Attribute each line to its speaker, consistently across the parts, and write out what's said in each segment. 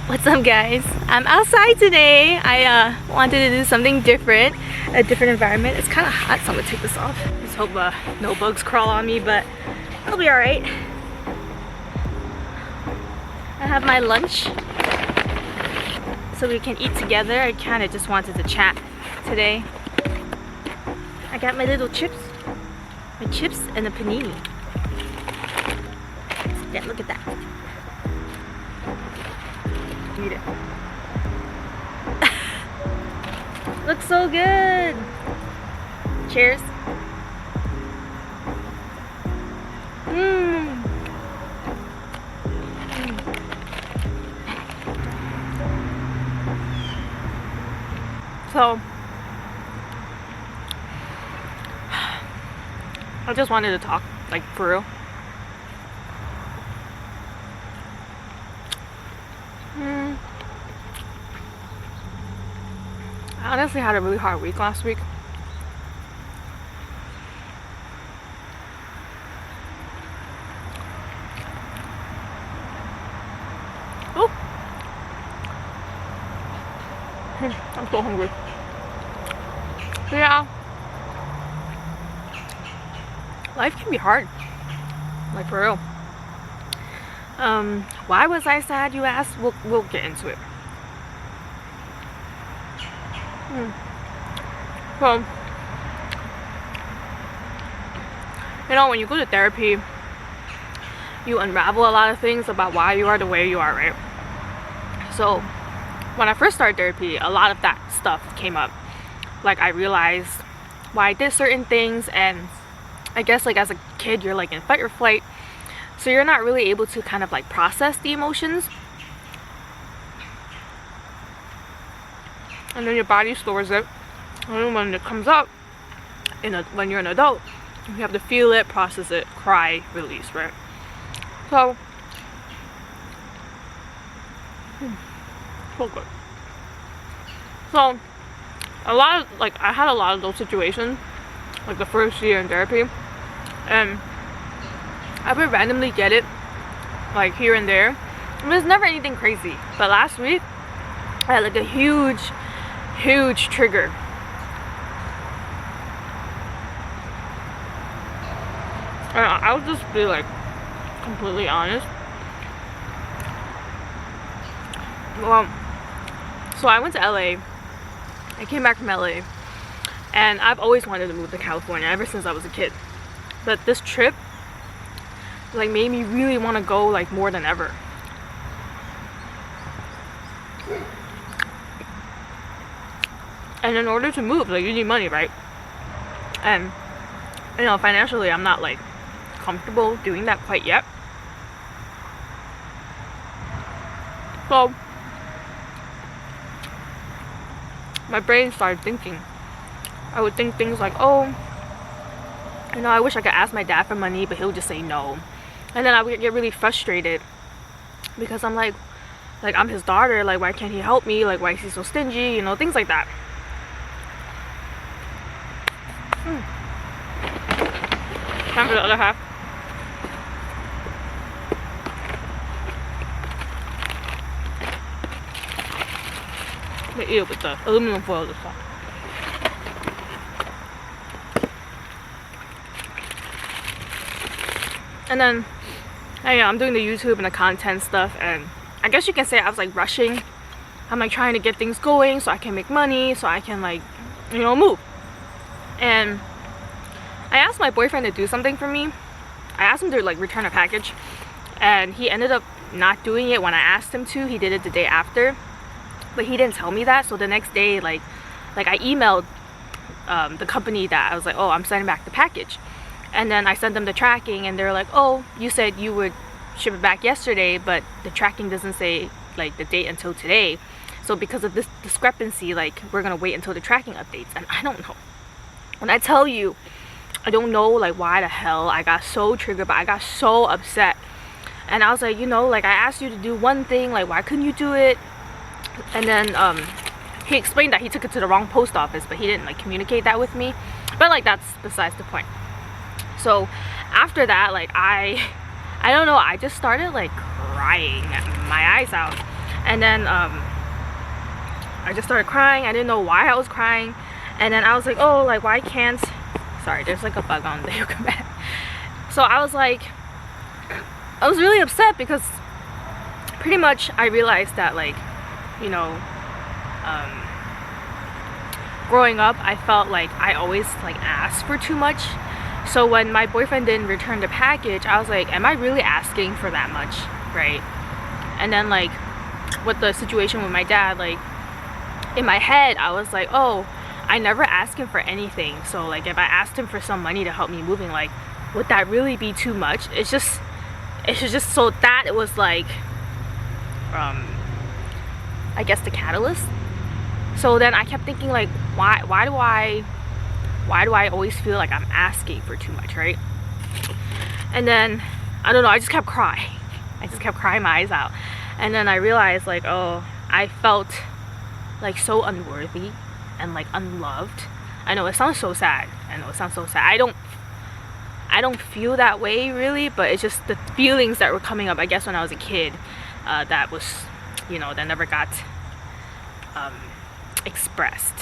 Speaker 1: What's up guys? I'm outside today. I wanted to do something different, a different environment. It's kind of hot, so I'm gonna take this off. Just hope no bugs crawl on me, but I'll be alright. I have my lunch so we can eat together. I kind of just wanted to chat today. I got my little chips, and a panini. Yeah, look at that. Eat it. Looks so good. Cheers. So I just wanted to talk, like, for real. I honestly had a really hard week last week. Oh, I'm so hungry. So yeah, life can be hard, like, for real. Why was I sad, you ask? We'll get into it. So, you know, when you go to therapy, you unravel a lot of things about why you are the way you are, right? So, when I first started therapy, a lot of that stuff came up. Like, I realized why I did certain things, and I guess, like, as a kid, you're like in fight or flight, so you're not really able to kind of like process the emotions, and then your body stores it, and then when it comes up when you're an adult, you have to feel it, process it, cry, release, right? So so good. So I had a lot of those situations, like the first year in therapy, and I would randomly get it, like, here and there. It was never anything crazy, but last week I had like a huge trigger. And I'll just be like completely honest. Well, so I went to LA. I came back from LA, and I've always wanted to move to California ever since I was a kid. But this trip, like, made me really want to go, like, more than ever. And in order to move, like, you need money, right? And, you know, financially, I'm not, like, comfortable doing that quite yet. So my brain started thinking. I would think things like, oh, you know, I wish I could ask my dad for money, but he'll just say no. And then I would get really frustrated because I'm like I'm his daughter, like, why can't he help me? Like, why is he so stingy? You know, things like that. Time for the other half. They eat it with the aluminum foil this time. And then I'm doing the YouTube and the content stuff, and I guess you can say I was like rushing. I'm like trying to get things going so I can make money, so I can, like, you know, move. And I asked my boyfriend to do something for me. I asked him to, like, return a package, and he ended up not doing it when I asked him to. He did it the day after, but he didn't tell me that. So the next day, like I emailed the company that I was like, oh, I'm sending back the package. And then I sent them the tracking, and they're like, oh, you said you would ship it back yesterday, but the tracking doesn't say, like, the date until today. So because of this discrepancy, like, we're gonna wait until the tracking updates. And I don't know. When I tell you, I don't know like why the hell I got so triggered, but I got so upset. And I was like, you know, like I asked you to do one thing, like why couldn't you do it? And then he explained that he took it to the wrong post office, but he didn't like communicate that with me. But like that's besides the point. So after that, like I don't know, I just started like crying my eyes out. And then I just started crying. I didn't know why I was crying. And then I was like, oh, like why can't, sorry, there's like a bug on the yoga mat. So I was like, I was really upset because pretty much I realized that like, you know, growing up I felt like I always like asked for too much. So when my boyfriend didn't return the package, I was like, am I really asking for that much, right? And then like with the situation with my dad, like in my head I was like, oh, I never asked him for anything, so like if I asked him for some money to help me moving, like would that really be too much? It's just so that it was like I guess the catalyst. So then I kept thinking like, why do I always feel like I'm asking for too much, right? And then I don't know, I just kept crying. I just kept crying my eyes out. And then I realized like, oh, I felt like so unworthy and like unloved. I know it sounds so sad. I know it sounds so sad. I don't feel that way really, but it's just the feelings that were coming up, I guess, when I was a kid, that was, you know, that never got expressed.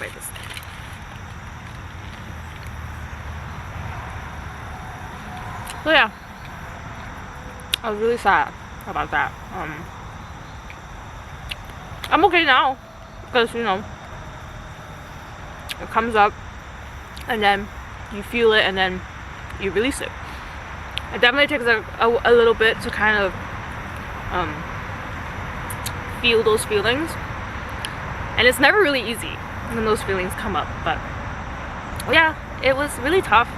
Speaker 1: Wait, this. So yeah, I was really sad about that. I'm okay now because, you know, it comes up and then you feel it and then you release it. It definitely takes a little bit to kind of feel those feelings, and it's never really easy when those feelings come up, but yeah, it was really tough.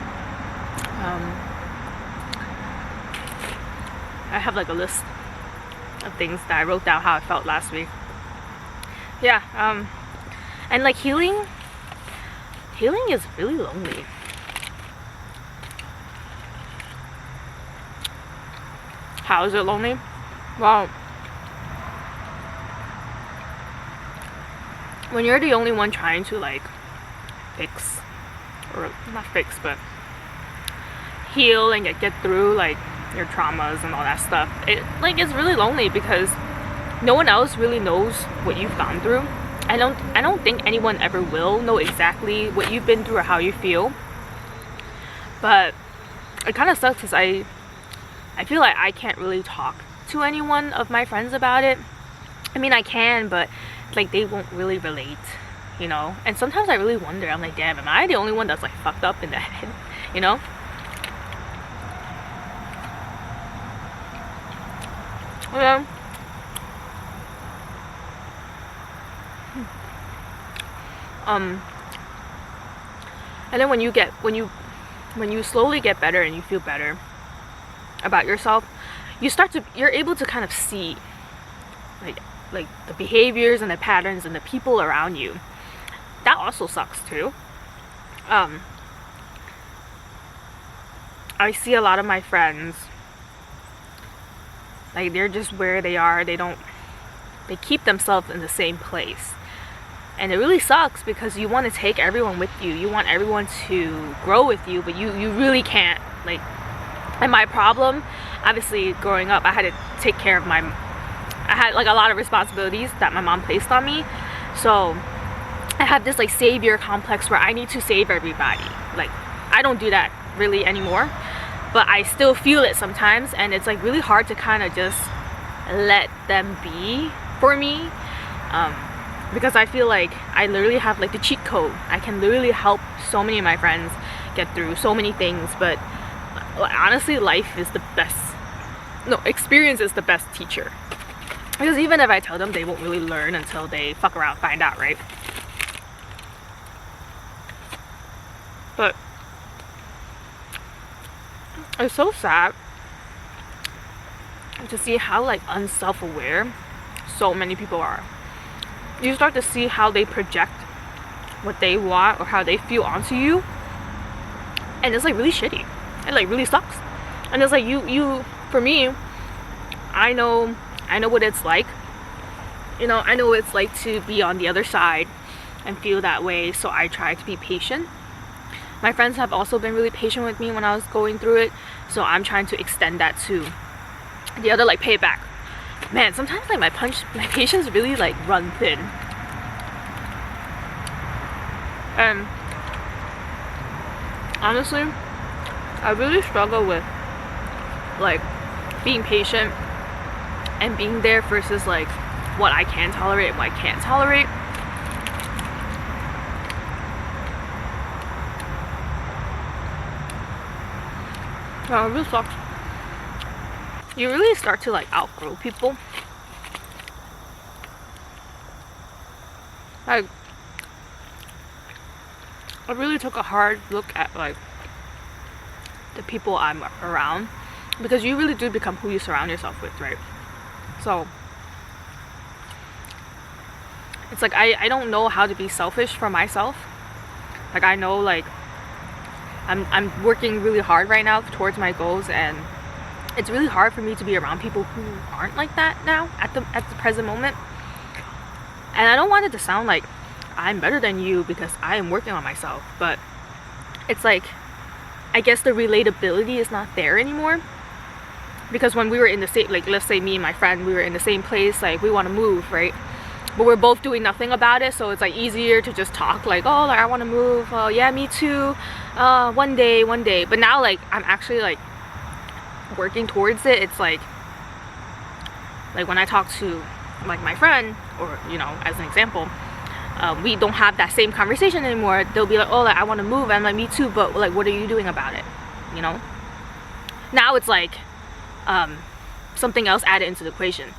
Speaker 1: I have like a list of things that I wrote down how I felt last week. Yeah, and like healing is really lonely. How is it lonely? Well, when you're the only one trying to like fix, or not fix, but heal and get through like your traumas and all that stuff, it's really lonely because no one else really knows what you've gone through. I don't think anyone ever will know exactly what you've been through or how you feel. But it kind of sucks because I feel like I can't really talk to anyone of my friends about it. I mean, I can, but like they won't really relate, you know. And sometimes I really wonder, I'm like, damn, am I the only one that's like fucked up in the head, you know? Yeah. And then when you slowly get better and you feel better about yourself, you're able to kind of see like the behaviors and the patterns and the people around you. That also sucks too. I see a lot of my friends, like they're just where they are. They keep themselves in the same place. And it really sucks because you want to take everyone with you. You want everyone to grow with you, but you really can't. Like, and my problem, obviously growing up, I had to take care of I had like a lot of responsibilities that my mom placed on me. So I have this like savior complex where I need to save everybody. Like, I don't do that really anymore, but I still feel it sometimes, and it's like really hard to kind of just let them be for me. Because I feel like I literally have like the cheat code. I can literally help so many of my friends get through so many things, but honestly, life is the best. No, experience is the best teacher. Because even if I tell them, they won't really learn until they fuck around and find out, right? But it's so sad to see how like unself-aware so many people are. You start to see how they project what they want or how they feel onto you, and it's like really shitty. It like really sucks. And it's like you for me, I know what it's like. You know, I know what it's like to be on the other side and feel that way, so I try to be patient. My friends have also been really patient with me when I was going through it, so I'm trying to extend that to the other, like pay it back. Man, sometimes like my patience really like run thin. And honestly, I really struggle with like being patient and being there versus like what I can tolerate and what I can't tolerate. No, it really sucks. You really start to like outgrow people. Like, I really took a hard look at like the people I'm around, because you really do become who you surround yourself with, right? So it's like I don't know how to be selfish for myself. Like I know like I'm working really hard right now towards my goals, and it's really hard for me to be around people who aren't like that now at the present moment. And I don't want it to sound like I'm better than you because I am working on myself, but it's like I guess the relatability is not there anymore. Because when we were in the same, like let's say me and my friend, we were in the same place, like we want to move, right? But we're both doing nothing about it, so it's like easier to just talk like, oh, like I want to move, oh yeah, me too, one day. But now like I'm actually like working towards it. It's like when I talk to like my friend, or you know, as an example, we don't have that same conversation anymore. They'll be like, oh, like I want to move. I'm like, me too, but like what are you doing about it? You know, now it's like something else added into the equation.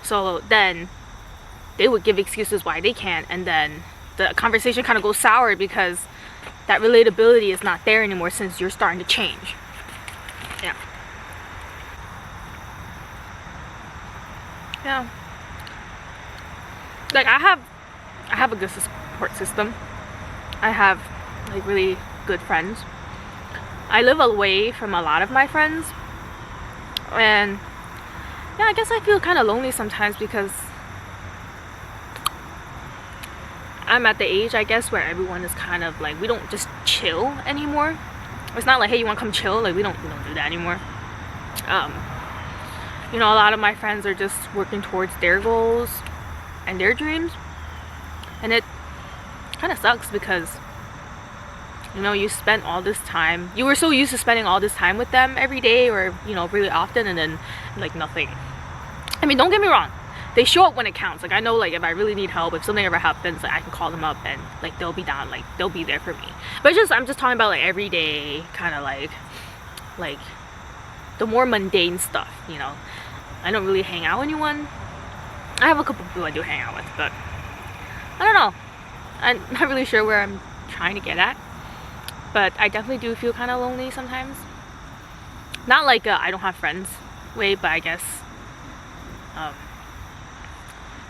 Speaker 1: So then they would give excuses why they can't, and then the conversation kind of goes sour because that relatability is not there anymore since you're starting to change. Yeah. Yeah. Like I have a good support system. I have like really good friends. I live away from a lot of my friends, and yeah, I guess I feel kind of lonely sometimes because I'm at the age, I guess, where everyone is kind of like, we don't just chill anymore. It's not like, hey, you want to come chill? Like we don't do that anymore. You know, a lot of my friends are just working towards their goals and their dreams, and it kind of sucks because, you know, you spent all this time, you were so used to spending all this time with them every day, or you know, really often, and then like nothing. I mean, don't get me wrong, they show up when it counts. Like I know, like if I really need help, if something ever happens, like I can call them up and like they'll be down, like they'll be there for me. But it's just, I'm just talking about like everyday kind of like the more mundane stuff, you know. I don't really hang out with anyone. I have a couple people I do hang out with, but I don't know, I'm not really sure where I'm trying to get at, but I definitely do feel kind of lonely sometimes. Not like I don't have friends way, but I guess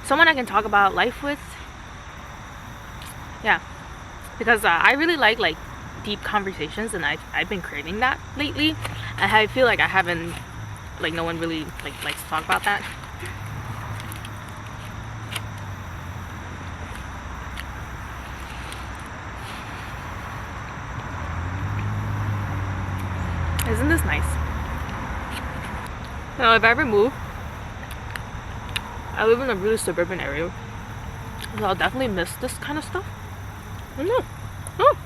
Speaker 1: someone I can talk about life with. Yeah, because I really like deep conversations, and I've been craving that lately, and I feel like I haven't, like no one really likes to talk about that. Isn't this nice? You know, if I ever move, I live in a really suburban area, so I'll definitely miss this kind of stuff. Oh no! Oh,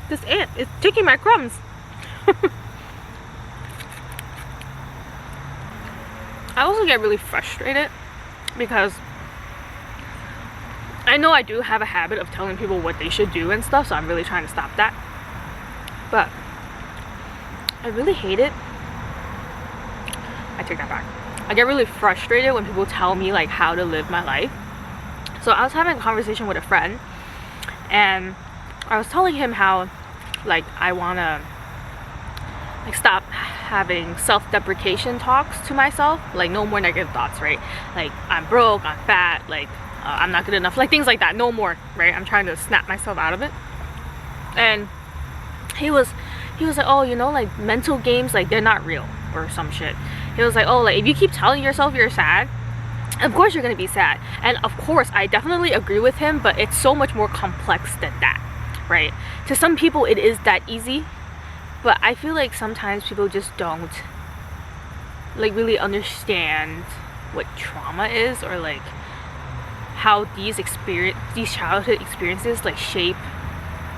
Speaker 1: this ant is taking my crumbs. I also get really frustrated because I know I do have a habit of telling people what they should do and stuff, so I'm really trying to stop that. But I really hate it. I take that back. I get really frustrated when people tell me like how to live my life. So I was having a conversation with a friend, and I was telling him how like I wanna like stop having self-deprecation talks to myself, like no more negative thoughts, right? Like I'm broke, I'm fat, like I'm not good enough, like things like that, no more, right? I'm trying to snap myself out of it. And he was he was like, oh, you know, like mental games, like they're not real or some shit. He was like, oh, like if you keep telling yourself you're sad, of course you're gonna be sad. And of course I definitely agree with him, but it's so much more complex than that, right? To some people it is that easy, but I feel like sometimes people just don't like really understand what trauma is, or like how these childhood experiences like shape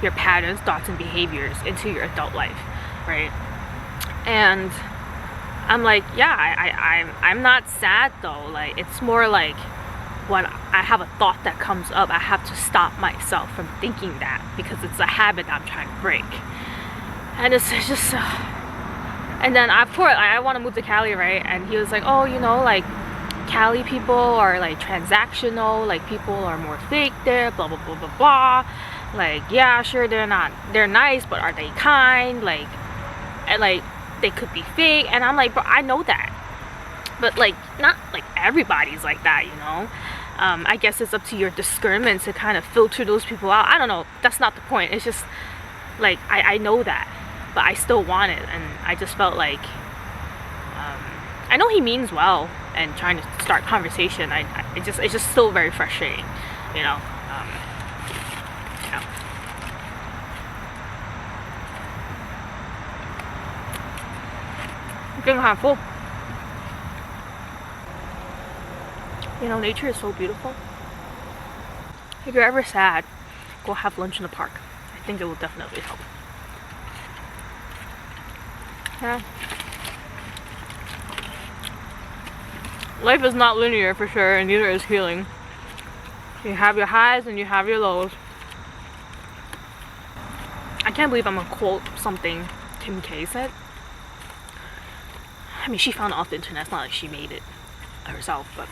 Speaker 1: your patterns, thoughts, and behaviors into your adult life, right? And I'm like, yeah, I'm not sad though. Like it's more like when I have a thought that comes up, I have to stop myself from thinking that, because it's a habit I'm trying to break. And it's just and then of course I want to move to Cali, right? And he was like, oh, you know, like Cali people are like transactional, like people are more fake there, blah blah blah blah blah. Like, yeah, sure, they're nice, but are they kind? Like, and like they could be fake. And I'm like, but I know that, but like not like everybody's like that, you know. I guess it's up to your discernment to kind of filter those people out. I don't know, that's not the point. It's just like I know that, but I still want it. And I just felt like I know he means well and trying to start conversation. It's just still very frustrating, you know. I'm getting kind of full. You know, nature is so beautiful. If you're ever sad, go have lunch in the park. I think it will definitely help. Yeah. Life is not linear for sure, and neither is healing. You have your highs and you have your lows. I can't believe I'm gonna quote something Kim K said. I mean, she found it off the internet. It's not like she made it herself, but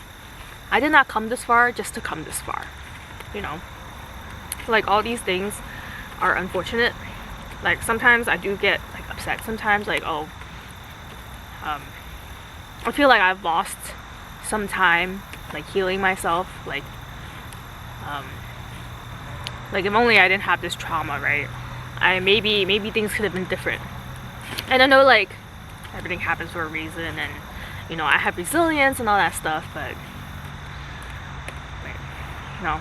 Speaker 1: I did not come this far just to come this far, you know. Like, all these things are unfortunate. Like, sometimes I do get like upset sometimes, like, oh, I feel like I've lost some time like healing myself. Like if only I didn't have this trauma, right? Maybe things could have been different. And I know like everything happens for a reason, and you know, I have resilience and all that stuff, but you know,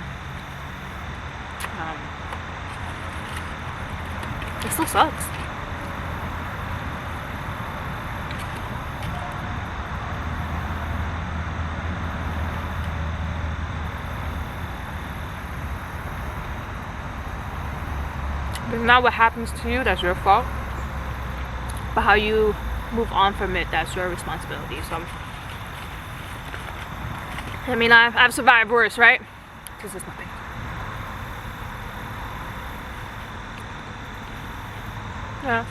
Speaker 1: it still sucks. But not what happens to you, that's your fault. But how you move on from it, that's your responsibility. So, I mean, I've survived worse, right? This is nothing. Yeah.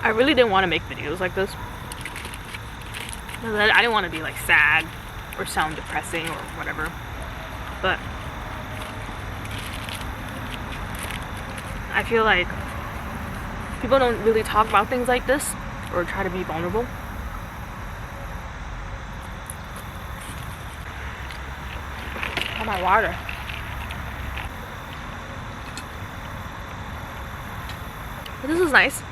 Speaker 1: I really didn't want to make videos like this. I didn't want to be like sad or sound depressing or whatever. But I feel like people don't really talk about things like this or try to be vulnerable. Oh, my water. But this is nice.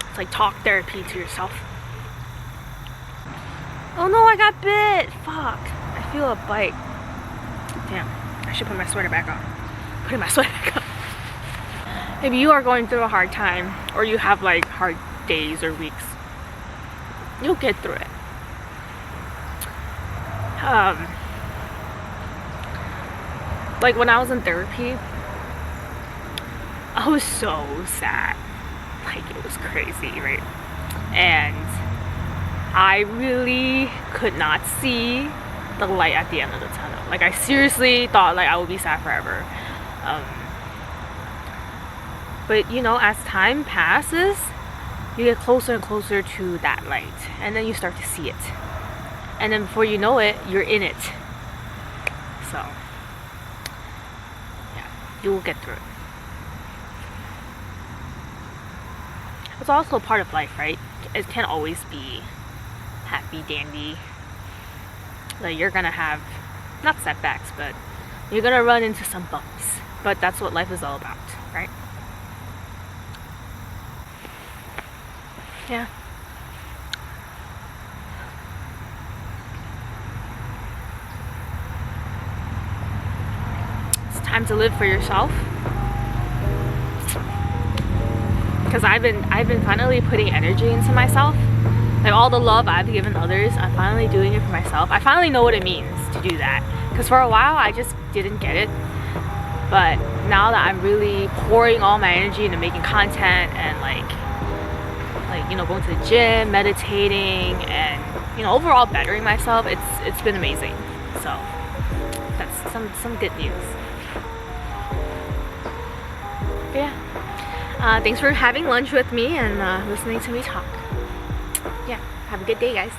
Speaker 1: It's like talk therapy to yourself. Oh no, I got bit! Fuck. I feel a bite. Damn. I should put my sweater back on. Putting my sweater back on. If you are going through a hard time, or you have like hard days or weeks, you'll get through it. Like when I was in therapy, I was so sad. Like, it was crazy, right? And I really could not see the light at the end of the tunnel. Like, I seriously thought like I would be sad forever. But you know, as time passes, you get closer and closer to that light, and then you start to see it, and then before you know it, you're in it. So yeah, you will get through it. It's also part of life, right? It can't always be happy dandy. Like, you're gonna have, not setbacks, but you're gonna run into some bumps. But that's what life is all about, right? Yeah. It's time to live for yourself. Because I've been finally putting energy into myself. Like, all the love I've given others, I'm finally doing it for myself. I finally know what it means to do that. Because for a while, I just didn't get it. But now that I'm really pouring all my energy into making content and like you know, going to the gym, meditating, and, you know, overall bettering myself, it's been amazing. So that's some good news. But yeah, thanks for having lunch with me and listening to me talk. Yeah, have a good day, guys.